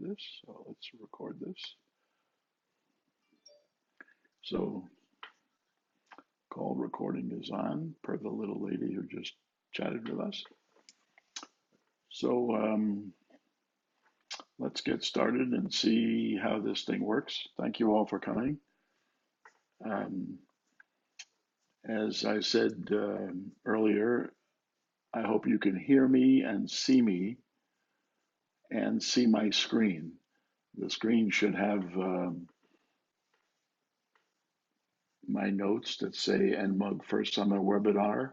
this. So let's record this. So call recording is on per the little lady who just chatted with us. So let's get started and see how this thing works. Thank you all for coming. As I said earlier, I hope you can hear me and see my screen. The screen should have my notes that say NMUG First Summer Webinar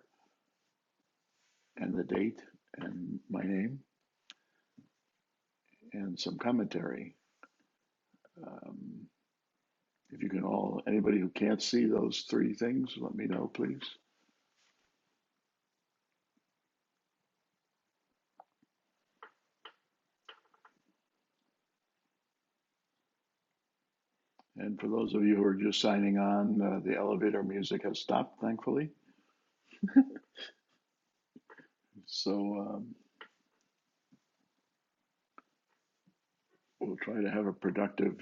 and the date and my name and some commentary. If you can all, anybody who can't see those three things, let me know, please. And for those of you who are just signing on, the elevator music has stopped, thankfully. So we'll try to have a productive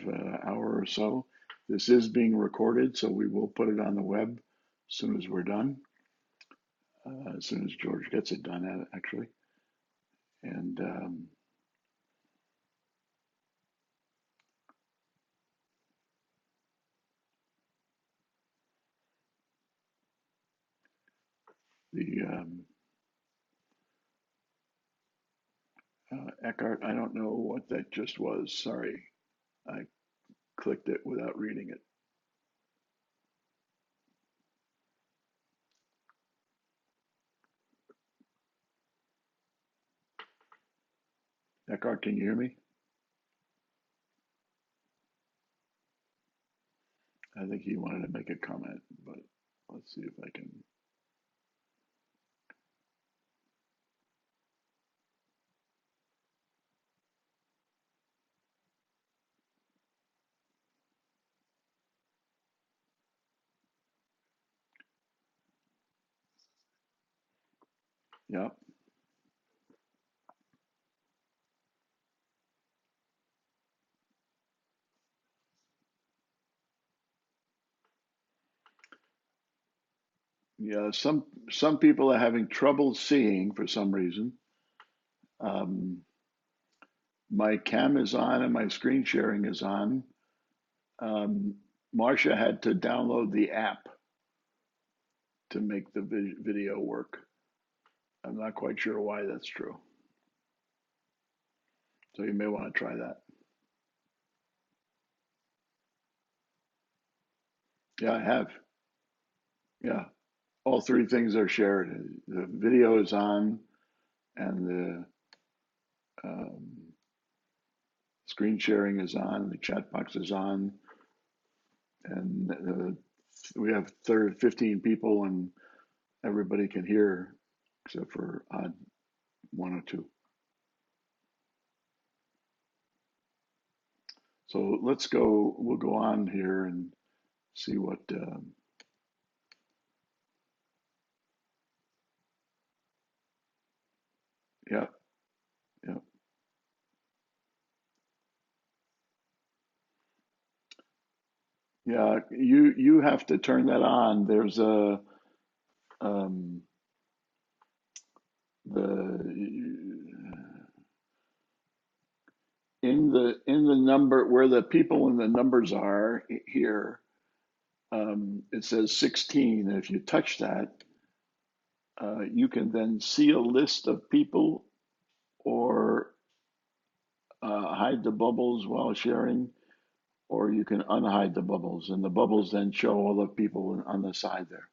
hour or so. This is being recorded, so we will put it on the web as soon as we're done, as soon as George gets it done, actually. And the Eckhart, I don't know what that just was. Sorry, I clicked it without reading it. Eckhart, can you hear me? I think he wanted to make a comment, but let's see if I can. Yeah. Yeah, some people are having trouble seeing for some reason. My cam is on and my screen sharing is on. Marcia had to download the app to make the video work. I'm not quite sure why that's true. So you may want to try that. Yeah, I have. Yeah, all three things are shared. The video is on and the screen sharing is on, the chat box is on, and we have 15 people and everybody can hear except for odd one or two. So let's go, we'll go on here and see what, yeah, yeah. Yeah, you have to turn that on. There's a um, the in the number where the people in the numbers are here. It says 16. And if you touch that, you can then see a list of people or hide the bubbles while sharing, or you can unhide the bubbles, and the bubbles then show all the people on the side there.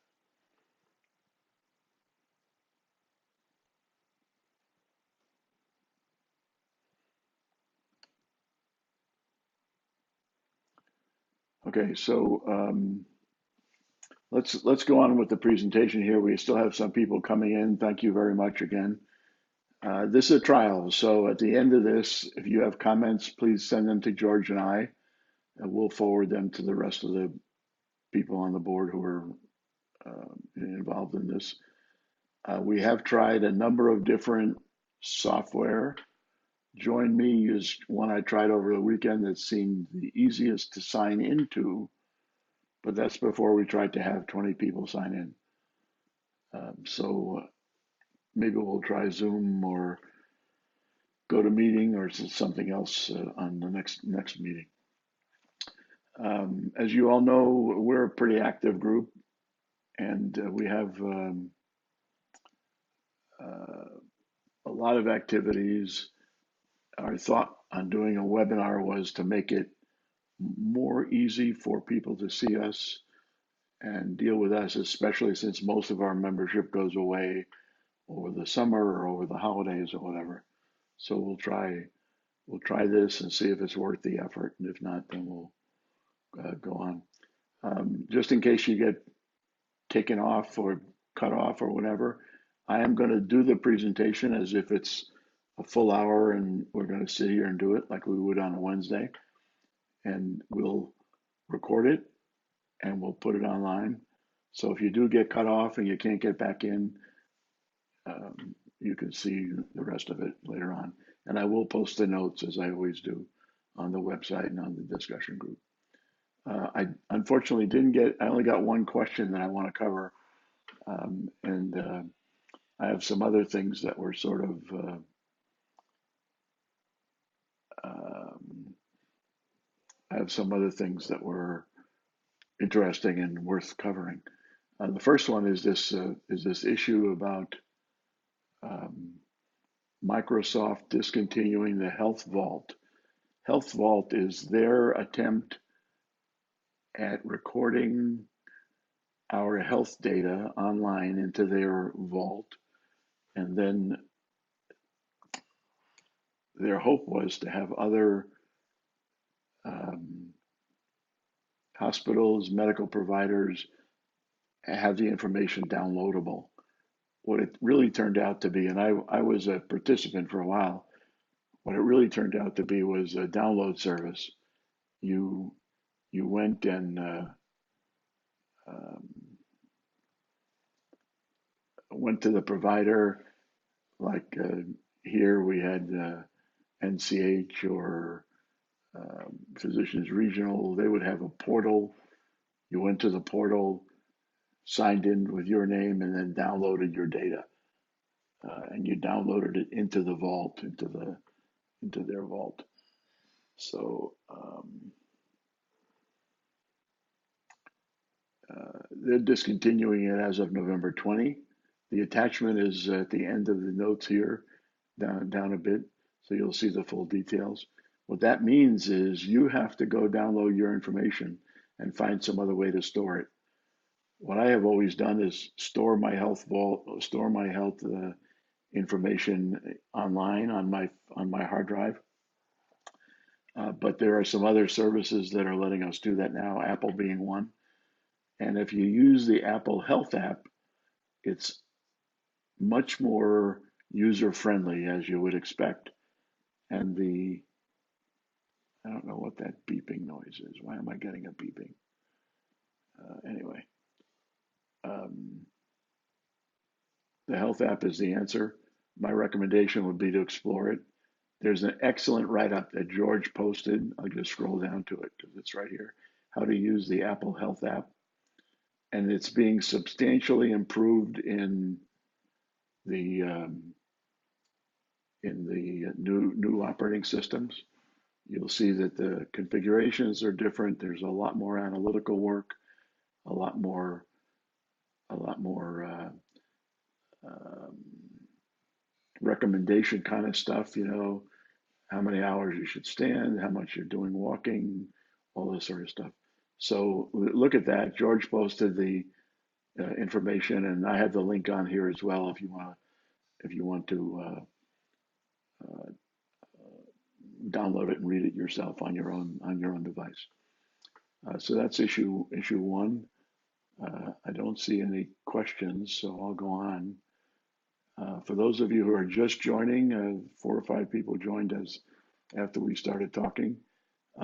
Okay, so let's go on with the presentation here. We still have some people coming in. Thank you very much again. This is a trial, so at the end of this, if you have comments, please send them to George and I, and we'll forward them to the rest of the people on the board who are involved in this. We have tried a number of different software Join Me is one I tried over the weekend that seemed the easiest to sign into, but that's before we tried to have 20 people sign in. So maybe we'll try Zoom or GoToMeeting or something else on the next meeting. As you all know, we're a pretty active group, and we have a lot of activities. Our thought on doing a webinar was to make it more easy for people to see us and deal with us, especially since most of our membership goes away over the summer or over the holidays or whatever. So we'll try this and see if it's worth the effort, and if not, then we'll go on. Just in case you get taken off or cut off or whatever, I am going to do the presentation as if it's a full hour and we're going to sit here and do it like we would on a Wednesday, and we'll record it and we'll put it online. So if you do get cut off and you can't get back in, you can see the rest of it later on. And I will post the notes, as I always do, on the website and on the discussion group. I unfortunately I only got one question that I want to cover. And I have some other things that were sort of I have some other things that were interesting and worth covering. The first one is this issue about Microsoft discontinuing the Health Vault. Health Vault is their attempt at recording our health data online into their vault, and then their hope was to have other hospitals, medical providers have the information downloadable. What it really turned out to be, and I was a participant for a while, what it really turned out to be was a download service. You went and went to the provider, like here we had NCH or Physicians Regional. They would have a portal. You went to the portal, signed in with your name, and then downloaded your data. And you downloaded it into the vault, into their vault. So they're discontinuing it as of November 20. The attachment is at the end of the notes here, down a bit, so you'll see the full details. What that means is you have to go download your information and find some other way to store it. What I have always done is store my health vault, store my health information online on my hard drive. But there are some other services that are letting us do that now, Apple being one. And if you use the Apple Health app, it's much more user friendly, as you would expect. And I don't know what that beeping noise is. Why am I getting a beeping? Anyway, the Health app is the answer. My recommendation would be to explore it. There's an excellent write-up that George posted. I'll just scroll down to it because it's right here. How to use the Apple Health app. And it's being substantially improved in the new operating systems. You'll see that the configurations are different. There's a lot more analytical work, a lot more recommendation kind of stuff. How many hours you should stand, how much you're doing walking, all this sort of stuff. So look at that. George posted the information, and I have the link on here as well if you want to download it and read it yourself on your own device. So that's issue one. I don't see any questions, so I'll go on. For those of you who are just joining, 4 or 5 people joined us after we started talking.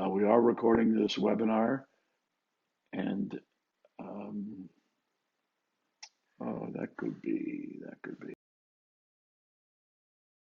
We are recording this webinar, and oh, that could be